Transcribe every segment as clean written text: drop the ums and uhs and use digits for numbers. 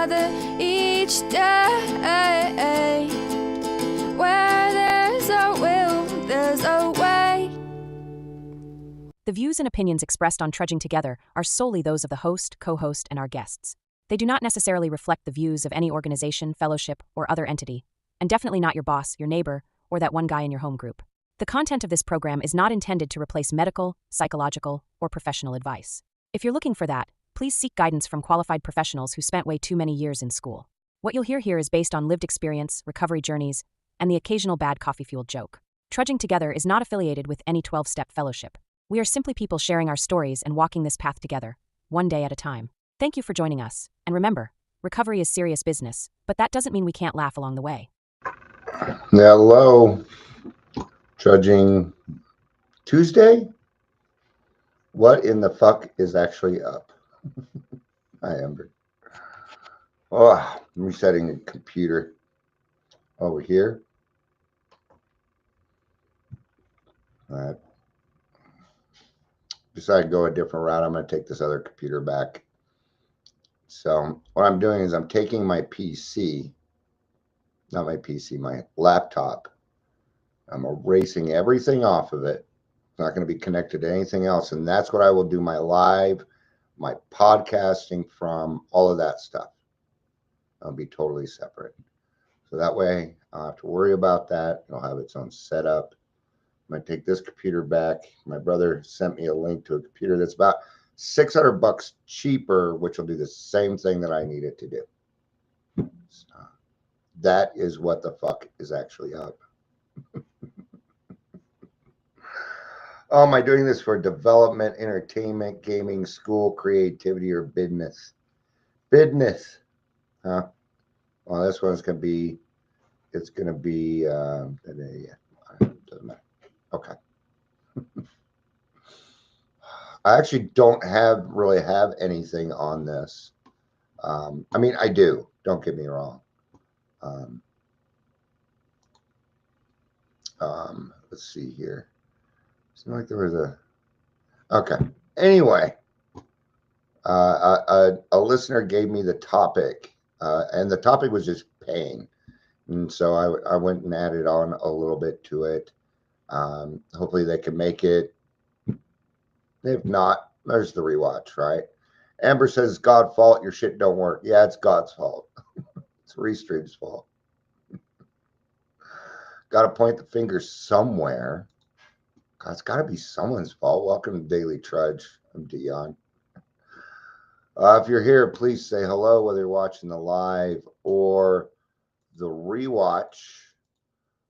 together each day. Where there's a will, there's a way. The views and opinions expressed on Trudging Together are solely those of the host, co-host, and our guests. They do not necessarily reflect the views of any organization, fellowship, or other entity, and definitely not your boss, your neighbor, or that one guy in your home group. The content of this program is not intended to replace medical, psychological, or professional advice. If you're looking for that, please seek guidance from qualified professionals who spent way too many years in school. What you'll hear here is based on lived experience, recovery journeys, and the occasional bad coffee-fueled joke. Trudging Together is not affiliated with any 12-step fellowship. We are simply people sharing our stories and walking this path together, one day at a time. Thank you for joining us, and remember, recovery is serious business, but that doesn't mean we can't laugh along the way. Hello, Trudging Tuesday? What in the fuck is actually up? Hi, Amber. Oh, I'm resetting the computer over here. All right. Decided to go a different route. I'm going to take this other computer back. So what I'm doing is I'm taking my PC, not my PC, my laptop. I'm erasing everything off of it. It's not going to be connected to anything else. And that's what I will do my live, my podcasting from, all of that stuff. I'll be totally separate. So that way I don't have to worry about that. It'll have its own setup. I'm going to take this computer back. My brother sent me a link to a computer that's about $600 cheaper, which will do the same thing that I need it to do. So that is what the fuck is actually up. Oh, am I doing this for development, entertainment, gaming, school, creativity, or business? Business. Huh? Well, this one's going to be, it's going to be, doesn't matter. Okay. I actually don't really have anything on this. I mean, I do. Don't get me wrong. Let's see here. Seemed like there was a. Okay. Anyway, a listener gave me the topic, and the topic was just pain, and so I went and added on a little bit to it. Hopefully they can make it. If not, there's the rewatch, right? Amber says it's God's fault. Your shit don't work. Yeah, it's God's fault. It's Restream's fault. Got to point the finger somewhere. God, it's got to be someone's fault. Welcome to Daily Trudge. I'm Dion. If you're here, please say hello, whether you're watching the live or the rewatch.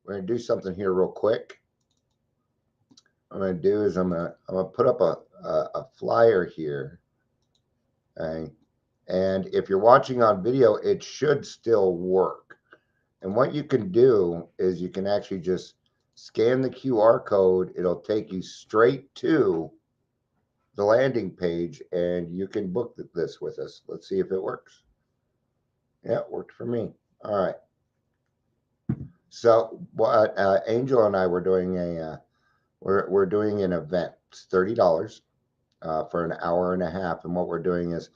We're going to do something here real quick. What I'm going to do is I'm going to put up a flyer here. Okay? And if you're watching on video, it should still work. And what you can do is you can actually just scan the QR code. It'll take you straight to the landing page, and you can book this with us. Let's see if it works. Yeah, it worked for me. All right. So Angel and I were doing we're doing an event. It's $30 for an hour and a half. And what we're doing is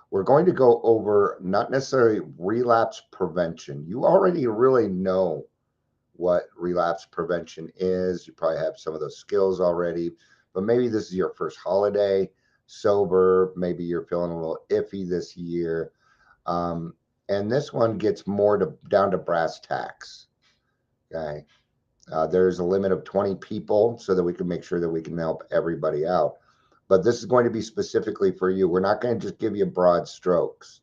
we're going to go over not necessarily relapse prevention. You already really know what relapse prevention is. You probably have some of those skills already, but maybe this is your first holiday sober. Maybe you're feeling a little iffy this year. And this one gets more down to brass tacks. Okay. There's a limit of 20 people so that we can make sure that we can help everybody out. But this is going to be specifically for you. We're not going to just give you broad strokes.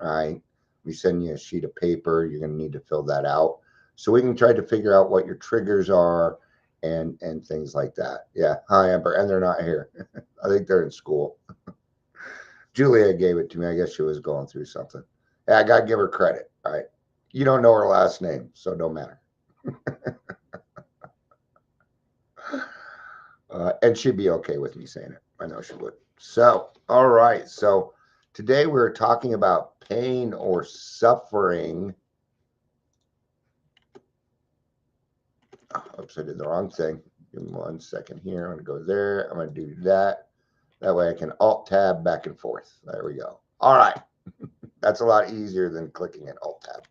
All right. We send you a sheet of paper. You're going to need to fill that out so we can try to figure out what your triggers are and things like that. Yeah. Hi, Amber. And they're not here. I think they're in school. Julia gave it to me. I guess she was going through something. Yeah, I got to give her credit. All right. You don't know her last name, so it don't matter. And she'd be okay with me saying it. I know she would. So, all right. So today we're talking about pain or suffering. Oops, I did the wrong thing. Give me 1 second here. I'm going to go there. I'm going to do that. That way I can Alt-Tab back and forth. There we go. All right. That's a lot easier than clicking an Alt tab.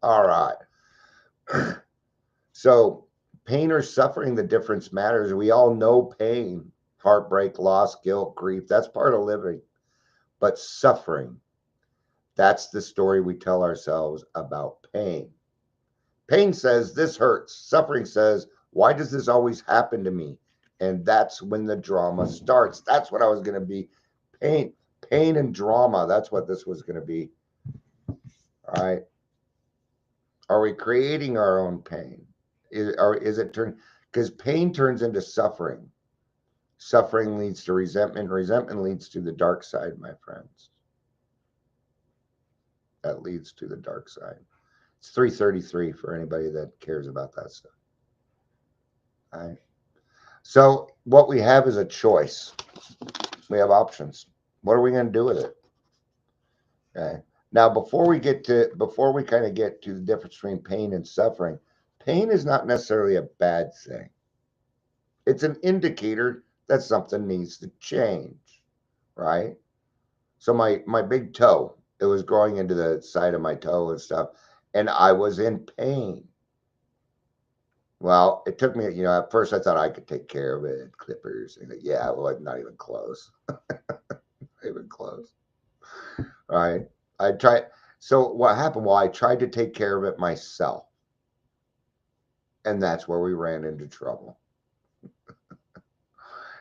All right. So pain or suffering, the difference matters. We all know pain, heartbreak, loss, guilt, grief. That's part of living. But suffering, that's the story we tell ourselves about pain. Pain says, this hurts. Suffering says, why does this always happen to me? And that's when the drama starts. That's what I was going to be. Pain and drama. That's what this was going to be. All right. Are we creating our own pain? Is it turn? Because pain turns into suffering. Suffering leads to resentment. Resentment leads to the dark side, my friends. That leads to the dark side. It's 3:33 for anybody that cares about that stuff. All right. So what we have is a choice. We have options. What are we going to do with it? Okay. Now, before we kind of get to the difference between pain and suffering, pain is not necessarily a bad thing. It's an indicator that something needs to change, right? So my big toe, it was growing into the side of my toe and stuff, and I was in pain. Well, it took me, at first I thought I could take care of it, clippers, and yeah, well, not even close. Not even close. All right. I tried. So what happened? Well, I tried to take care of it myself. And that's where we ran into trouble.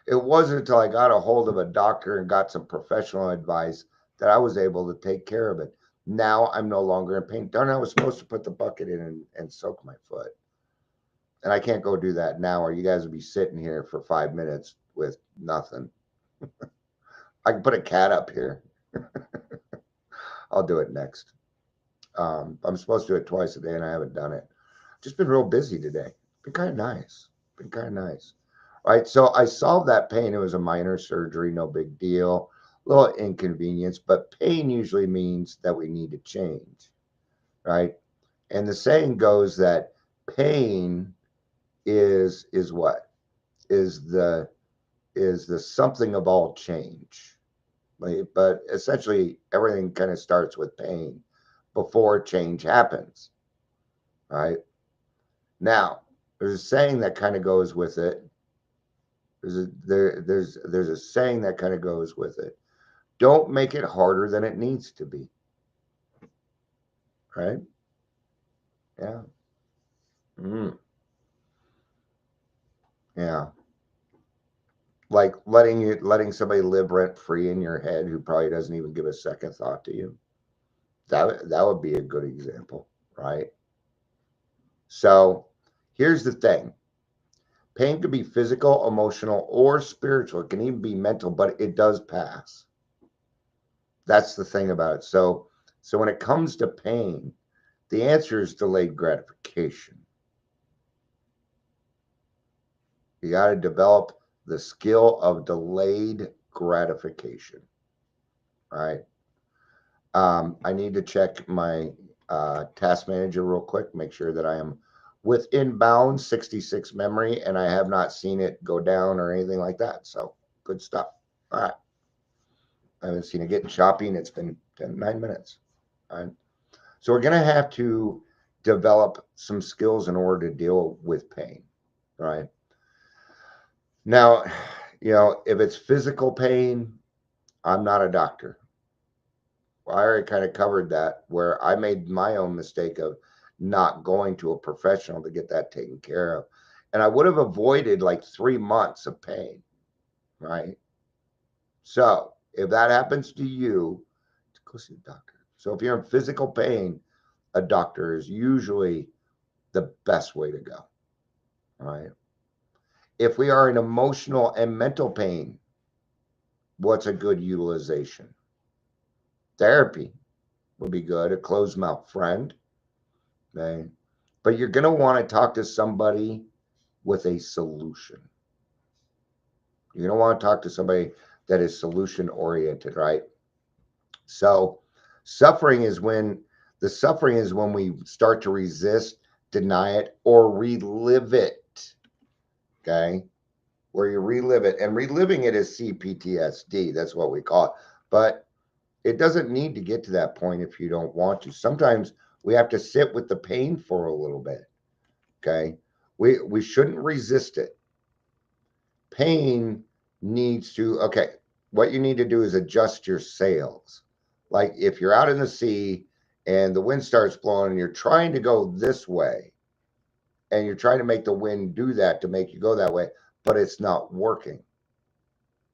It wasn't until I got a hold of a doctor and got some professional advice that I was able to take care of it. Now I'm no longer in pain. Darn, I was supposed to put the bucket in and soak my foot. And I can't go do that now, or you guys would be sitting here for 5 minutes with nothing. I can put a cat up here. I'll do it next. I'm supposed to do it twice a day, and I haven't done it. Just been real busy today. Been kind of nice. All right, so I solved that pain. It was a minor surgery, no big deal, a little inconvenience, but pain usually means that we need to change, right? And the saying goes that pain is what? Is the something of all change. But essentially everything kind of starts with pain before change happens. Right? Now, there's a saying that kind of goes with it. There's a saying that kind of goes with it. Don't make it harder than it needs to be. Right? Yeah. Yeah. Like letting somebody live rent free in your head who probably doesn't even give a second thought to you. That would be a good example, right? So here's the thing. Pain can be physical, emotional, or spiritual. It can even be mental, but it does pass. That's the thing about it. So when it comes to pain, the answer is delayed gratification. You got to develop the skill of delayed gratification. All right. I need to check my task manager real quick, make sure that I am within bounds, 66 memory, and I have not seen it go down or anything like that. So good stuff. All right. I haven't seen it getting choppy, and it's been 9 minutes. All right. So we're going to have to develop some skills in order to deal with pain. Right. Now, if it's physical pain, I'm not a doctor. I already kind of covered that, where I made my own mistake of not going to a professional to get that taken care of. And I would have avoided like 3 months of pain, right? So if that happens to you, go see a doctor. So if you're in physical pain, a doctor is usually the best way to go, right? If we are in emotional and mental pain, what's a good utilization? Therapy would be good, a closed mouth friend. Okay. But you're going to want to talk to somebody with a solution. You're going to want to talk to somebody that is solution oriented, right? So suffering is when we start to resist, deny it, or relive it. Okay. Where you relive it, and reliving it is CPTSD. That's what we call it. But It doesn't need to get to that point if you don't want to. Sometimes we have to sit with the pain for a little bit. Okay. We shouldn't resist it. Pain needs to, okay, what you need to do is adjust your sails. Like if you're out in the sea and the wind starts blowing and you're trying to go this way and you're trying to make the wind do that to make you go that way, but it's not working.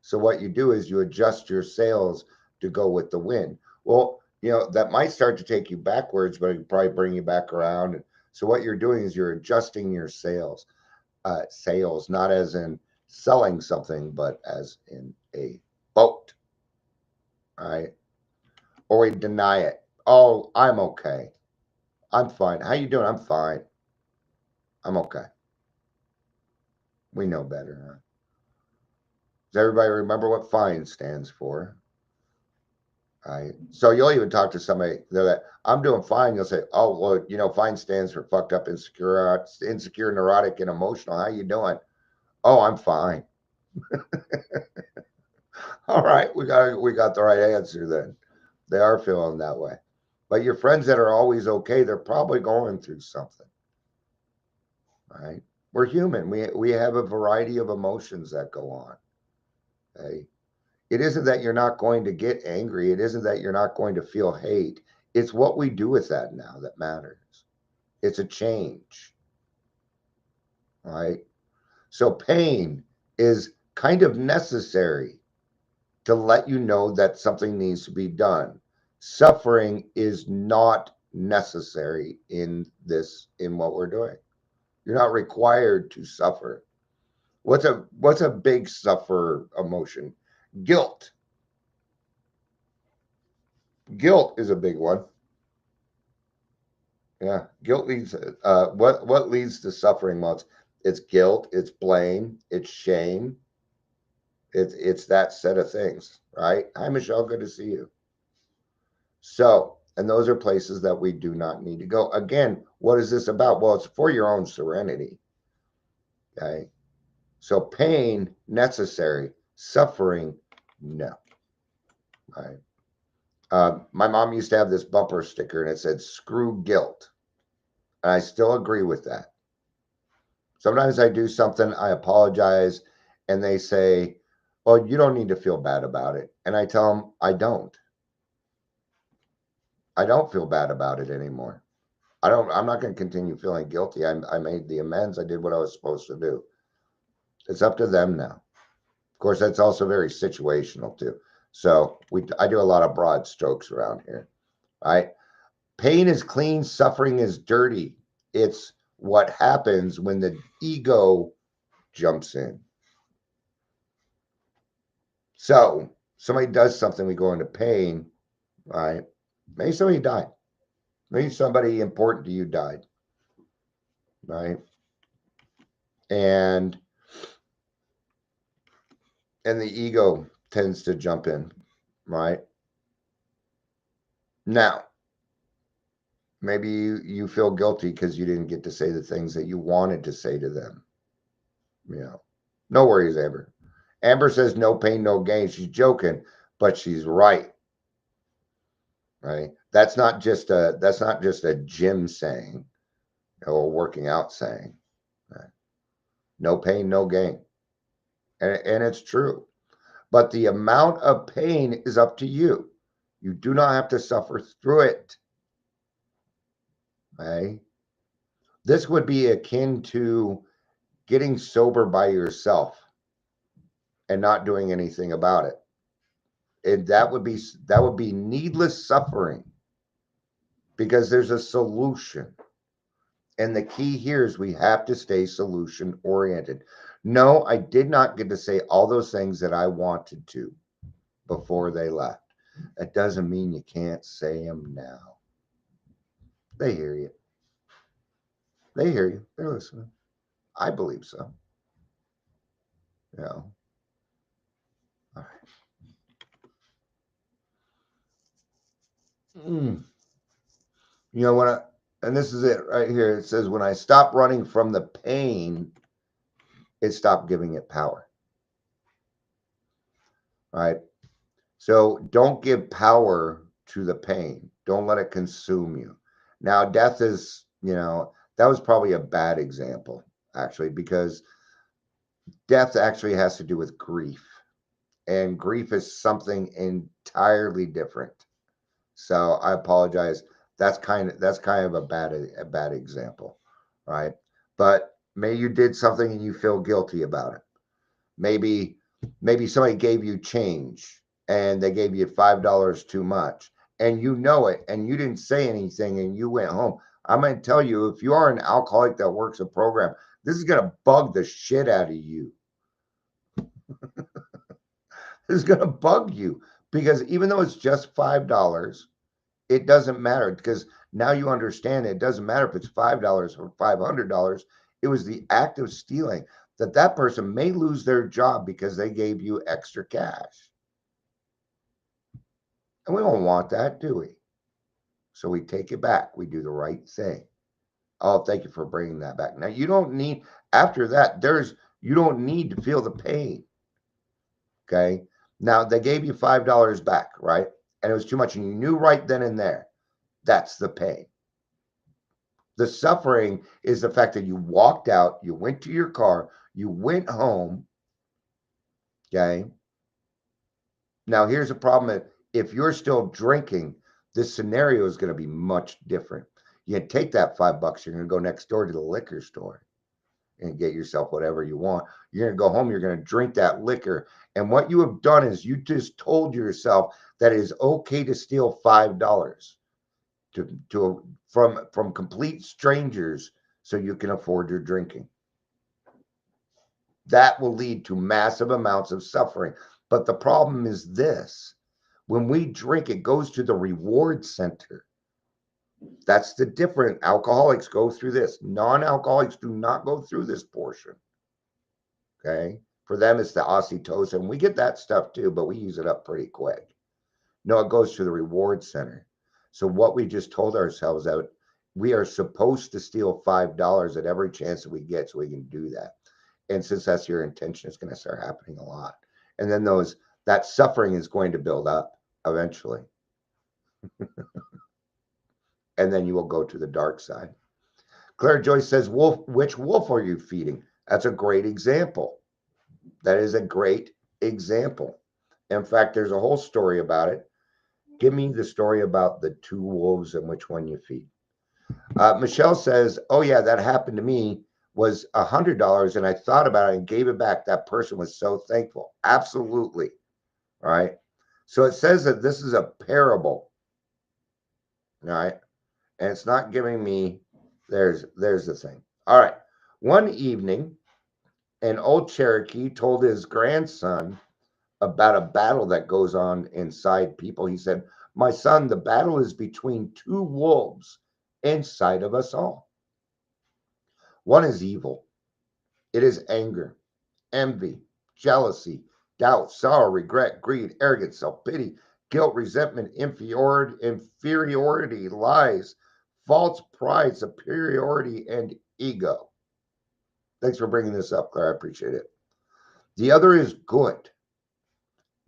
So what you do is you adjust your sails to go with the wind. Well, that might start to take you backwards, but it can probably bring you back around. So what you're doing is you're adjusting your sails. Sales, not as in selling something, but as in a boat. Right? Or we deny it. Oh, I'm okay. I'm fine. How you doing? I'm fine. I'm okay. We know better, huh? Does everybody remember what fine stands for? Right. So you'll even talk to somebody, they're like, I'm doing fine. You'll say, oh, well, fine stands for fucked up, insecure, neurotic, and emotional. How you doing? Oh, I'm fine. All right, we got the right answer then. They are feeling that way. But your friends that are always okay, they're probably going through something. Right? We're human. We have a variety of emotions that go on. Okay? It isn't that you're not going to get angry. It isn't that you're not going to feel hate. It's what we do with that now that matters. It's a change. Right? So pain is kind of necessary to let you know that something needs to be done. Suffering is not necessary in what we're doing. You're not required to suffer. What's a big suffer emotion? Guilt. Guilt is a big one. Yeah, guilt leads. What leads to suffering? Well, it's guilt, it's blame, it's shame. It's that set of things, right? Hi, Michelle. Good to see you. So, and those are places that we do not need to go. Again, what is this about? Well, it's for your own serenity. Okay. So pain, necessary. Suffering, no. Right. My mom used to have this bumper sticker and it said, screw guilt. And I still agree with that. Sometimes I do something, I apologize, and they say, well, you don't need to feel bad about it. And I tell them, I don't. I don't feel bad about it anymore. I'm not going to continue feeling guilty. I made the amends. I did what I was supposed to do. It's up to them now. Of course, that's also very situational too. So I do a lot of broad strokes around here, right? Pain is clean, suffering is dirty. It's what happens when the ego jumps in. So somebody does something, we go into pain, right? Maybe somebody died. Maybe somebody important to you died, right? And the ego tends to jump in, right? Now, maybe you feel guilty because you didn't get to say the things that you wanted to say to them. No worries, Amber. Amber says no pain, no gain. She's joking, but she's right. Right? That's not just a gym saying or working out saying. Right? No pain, no gain. And it's true. But the amount of pain is up to you. You do not have to suffer through it. Okay? This would be akin to getting sober by yourself and not doing anything about it. And that would be needless suffering because there's a solution. And the key here is we have to stay solution oriented. No, I did not get to say all those things that I wanted to before they left. That doesn't mean you can't say them now. They hear you. They hear you. They're listening. I believe so. All right. And this is it right here. It says, when I stopped running from the pain, it stopped giving it power. Right? So don't give power to the pain. Don't let it consume you. Now, death is, that was probably a bad example, actually, because death actually has to do with grief. And grief is something entirely different. So I apologize. That's kind of a bad example, right? But maybe you did something and you feel guilty about it. Maybe maybe somebody gave you change and they gave you $5 too much and you know it and you didn't say anything and you went home. I'm going to tell you, if you are an alcoholic that works a program, this is going to bug the shit out of you. This is going to bug you because even though it's just $5, it doesn't matter because now you understand it doesn't matter if it's $5 or $500. It was the act of stealing that person may lose their job because they gave you extra cash. And we don't want that, do we? So we take it back. We do the right thing. Oh, thank you for bringing that back. Now you don't need, after that, you don't need to feel the pain. Okay. Now they gave you $5 back, right? And it was too much. And you knew right then and there, that's the pain. The suffering is the fact that you walked out, you went to your car, you went home. Okay. Now here's the problem. If you're still drinking, this scenario is going to be much different. You can take that $5, you're going to go next door to the liquor store and get yourself whatever you want. You're going to go home, you're going to drink that liquor. And what you have done is you just told yourself that it is okay to steal $5 from complete strangers so you can afford your drinking. That will lead to massive amounts of suffering. But the problem is this: when we drink, it goes to the reward center. That's the difference. Alcoholics go through this. Non-alcoholics do not go through this portion. Okay. For them, it's the oxytocin. We get that stuff too, but we use it up pretty quick. No, it goes to the reward center. So what we just told ourselves that we are supposed to steal $5 at every chance that we get so we can do that. And since that's your intention, it's going to start happening a lot. And then that suffering is going to build up eventually. And then you will go to the dark side. Claire Joyce says, which wolf are you feeding? That's a great example. That is a great example. In fact, there's a whole story about it. Give me the story about the two wolves and which one you feed. Michelle says, oh yeah, that happened to me. Was $100 and I thought about it and gave it back. That person was so thankful. Absolutely. All right. So it says that this is a parable. All right. And it's not giving me, there's the thing. All right. One evening, an old Cherokee told his grandson about a battle that goes on inside people. He said, my son, the battle is between two wolves inside of us all. One is evil. It is anger, envy, jealousy, doubt, sorrow, regret, greed, arrogance, self-pity, guilt, resentment, inferiority, lies, false pride, superiority, and ego. Thanks for bringing this up, Claire. I appreciate it. The other is good.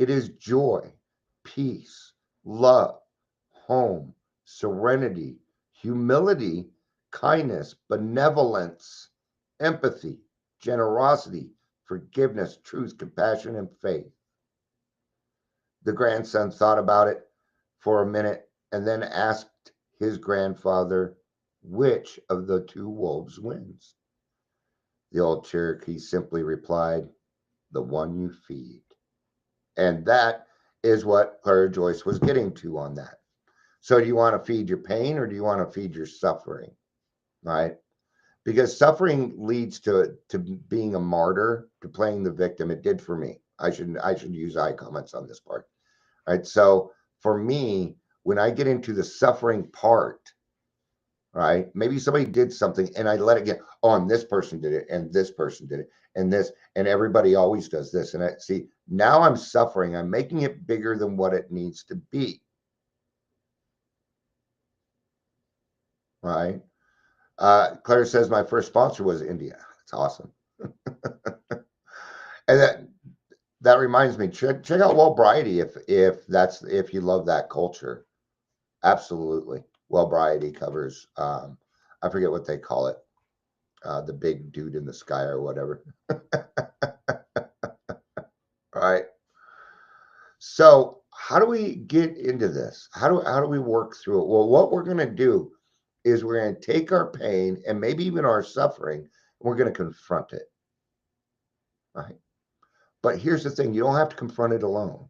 It is joy, peace, love, home, serenity, humility, kindness, benevolence, empathy, generosity, forgiveness, truth, compassion, and faith. The grandson thought about it for a minute and then asked his grandfather, which of the two wolves wins? The old Cherokee simply replied, the one you feed. And that is what Clara Joyce was getting to on that. So do you want to feed your pain or do you want to feed your suffering? Right? Because suffering leads to being a martyr, to playing the victim. It did for me. I should use I comments on this part. Right. So for me, when I get into the suffering part, right, maybe somebody did something and I let it get, oh, and this person did it, and this person did it, and this, and everybody always does this. And I see now I'm suffering. I'm making it bigger than what it needs to be. Right. Claire says my first sponsor was India. That's awesome. And that reminds me, check out Wellbriety if you love that culture. Absolutely. Wellbriety covers I forget what they call it. The big dude in the sky or whatever. All right. So how do we get into this? How do we work through it? Well, what we're going to do is we're going to take our pain and maybe even our suffering, and we're going to confront it. Right. But here's the thing, you don't have to confront it alone.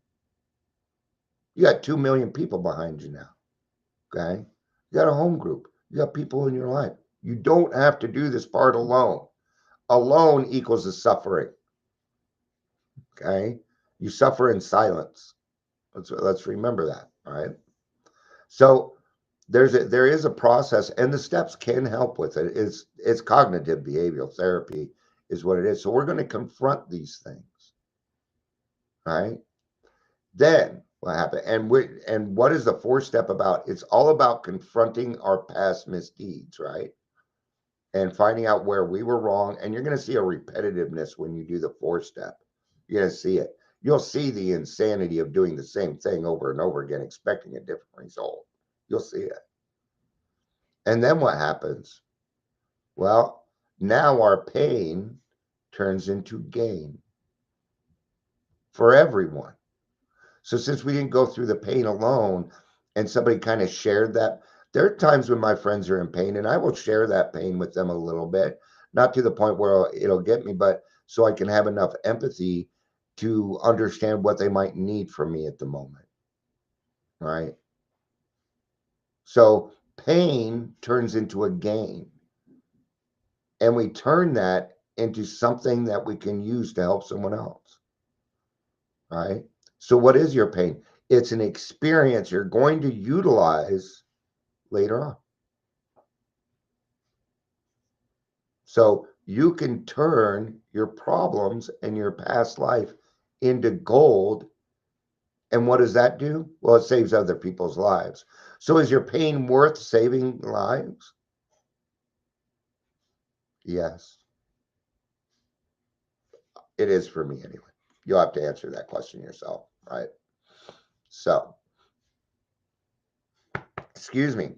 You got 2 million people behind you now. Okay. You got a home group. You got people in your life. You don't have to do this part alone. Alone equals the suffering. Okay. You suffer in silence. Let's remember that. All right. So there is a process, and the steps can help with it. It's cognitive behavioral therapy is what it is. So we're going to confront these things. All right. Then what happened? And what is the fourth step about? It's all about confronting our past misdeeds, right? And finding out where we were wrong. And you're going to see a repetitiveness when you do the fourth step. You're going to see it. You'll see the insanity of doing the same thing over and over again, expecting a different result. You'll see it. And then what happens? Well, now our pain turns into gain for everyone. So since we didn't go through the pain alone and somebody kind of shared that, there are times when my friends are in pain and I will share that pain with them a little bit, not to the point where it'll get me, but so I can have enough empathy to understand what they might need from me at the moment. Right. So pain turns into a gain, and we turn that into something that we can use to help someone else. Right. So what is your pain? It's an experience you're going to utilize later on. So you can turn your problems and your past life into gold. And what does that do? Well, it saves other people's lives. So is your pain worth saving lives? Yes, it is for me anyway. You'll have to answer that question yourself, right? So, excuse me.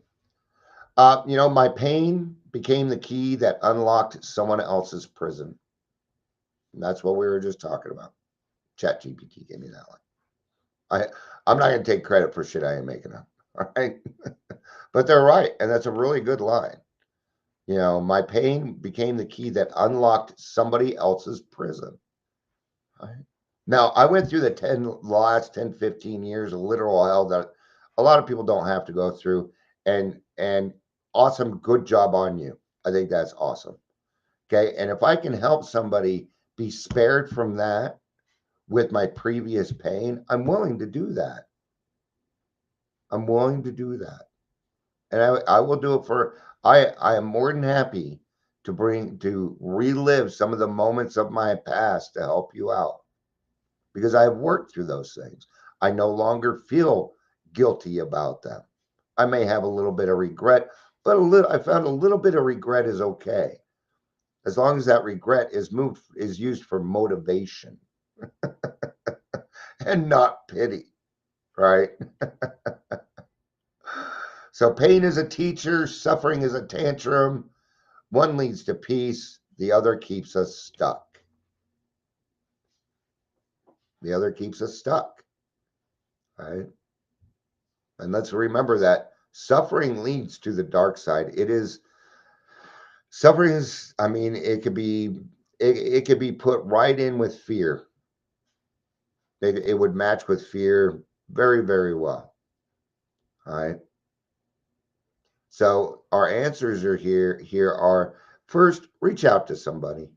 My pain became the key that unlocked someone else's prison. And that's what we were just talking about. ChatGPT gave me that one. I'm not going to take credit for shit I ain't making up. All right. But they're right. And that's a really good line. My pain became the key that unlocked somebody else's prison. Right? Now, I went through the last 10, 15 years of literal hell that a lot of people don't have to go through. And awesome, good job on you. I think that's awesome. Okay. And if I can help somebody be spared from that with my previous pain, I'm willing to do that. I'm willing to do that. And I will do it I am more than happy to relive some of the moments of my past to help you out because I've worked through those things. I no longer feel guilty about them. I may have a little bit of regret, but I found a little bit of regret is okay. As long as that regret is used for motivation and not pity, right? So pain is a teacher, suffering is a tantrum. One leads to peace, the other keeps us stuck. The other keeps us stuck, right? And let's remember that suffering leads to the dark side. Suffering is, I mean, it could be put right in with fear. It would match with fear very, very well. All right. So our answers are here are first, reach out to somebody.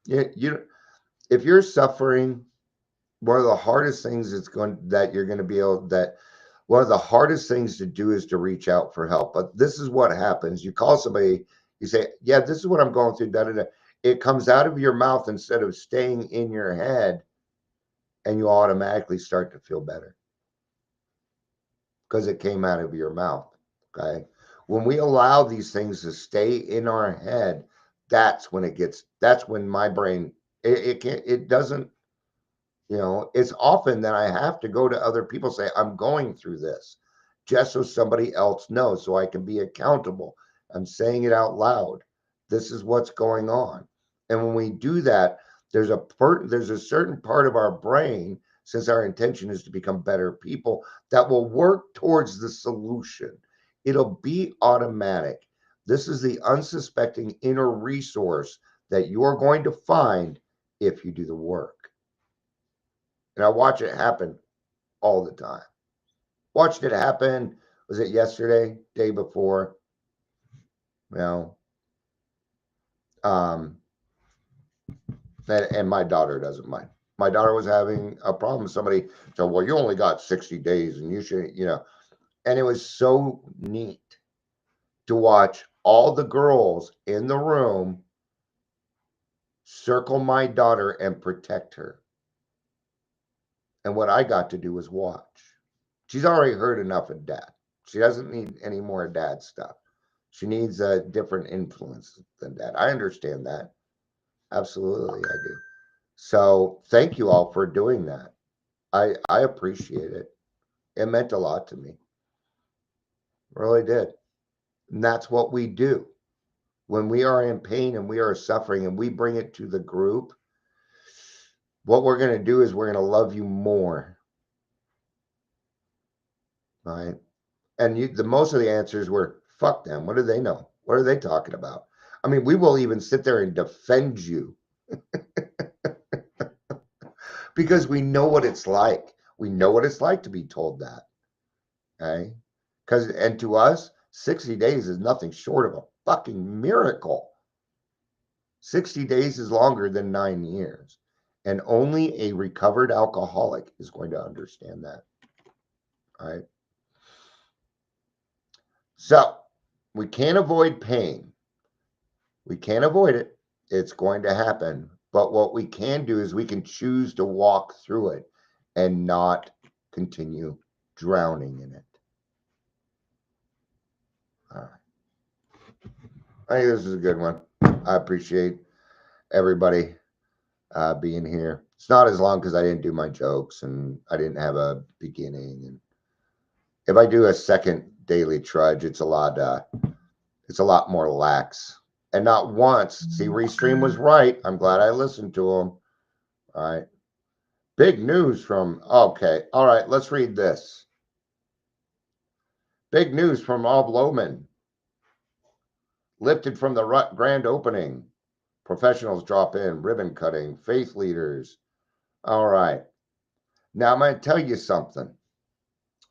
If you're suffering, one of the hardest things one of the hardest things to do is to reach out for help. But this is what happens. You call somebody, you say, yeah, this is what I'm going through. Da, da, da. It comes out of your mouth instead of staying in your head, and you automatically start to feel better because it came out of your mouth. Okay. When we allow these things to stay in our head, that's when my brain, it can't, it doesn't You know, it's often that I have to go to other people, say, I'm going through this, just so somebody else knows, so I can be accountable. I'm saying it out loud. This is what's going on. And when we do that, there's a certain part of our brain, since our intention is to become better people, that will work towards the solution. It'll be automatic. This is the unsuspecting inner resource that you're going to find if you do the work. And I watch it happen all the time. Watched it happen. Was it yesterday? Day before? You know, um, and my daughter doesn't mind. My daughter was having a problem. Somebody said, "Well, you only got 60 days, and you should," you know. And it was so neat to watch all the girls in the room circle my daughter and protect her. And what I got to do was watch. She's already heard enough of dad. She doesn't need any more dad stuff. She needs a different influence than dad. I understand that. Absolutely, I do. So thank you all for doing that. I appreciate it. It meant a lot to me. Really did. And that's what we do. When we are in pain and we are suffering and we bring it to the group, what we're going to do is we're going to love you more. Right? And the most of the answers were, fuck them. What do they know? What are they talking about? I mean, we will even sit there and defend you because we know what it's like. We know what it's like to be told that. Okay? Because, and to us, 60 days is nothing short of a fucking miracle. 60 days is longer than 9 years. And only a recovered alcoholic is going to understand that. All right? So, we can't avoid pain. We can't avoid it. It's going to happen. But what we can do is we can choose to walk through it and not continue drowning in it. All right. I think this is a good one. I appreciate everybody being here. It's not as long because I didn't do my jokes and I didn't have a beginning. And if I do a second daily trudge, it's a lot more lax. And not once. See, Restream was right. I'm glad I listened to him. All right. Big news from, okay. All right. Let's read this. Big news from Ob Lohman. Lifted from the grand opening. Professionals drop in, ribbon cutting, faith leaders. All right. Now I'm going to tell you something.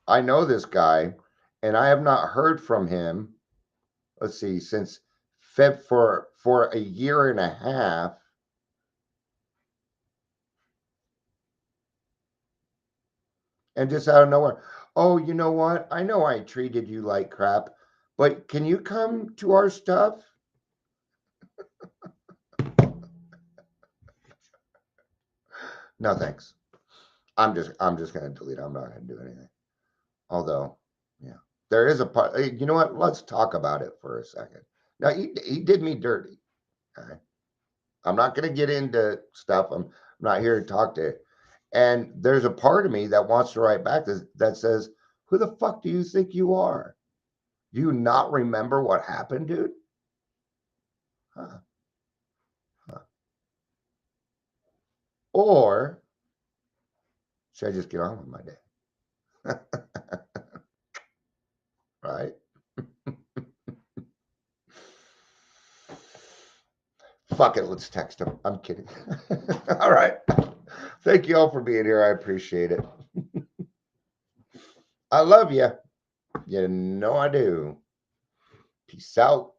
I know this guy, and I have not heard from him. Let's see, since for a year and a half. And just out of nowhere, oh, you know what? I know I treated you like crap, but can you come to our stuff? No, thanks. I'm just going to delete. I'm not going to do anything. Although, yeah, there is a part. You know what? Let's talk about it for a second. Now, he did me dirty. Okay? I'm not going to get into stuff. I'm not here to talk to. And there's a part of me that wants to write back that says, "Who the fuck do you think you are? Do you not remember what happened, dude?" Huh. Huh. Or should I just get on with my day? Right? Fuck it, let's text him. I'm kidding. All right. Thank you all for being here. I appreciate it. I love you. You know I do. Peace out.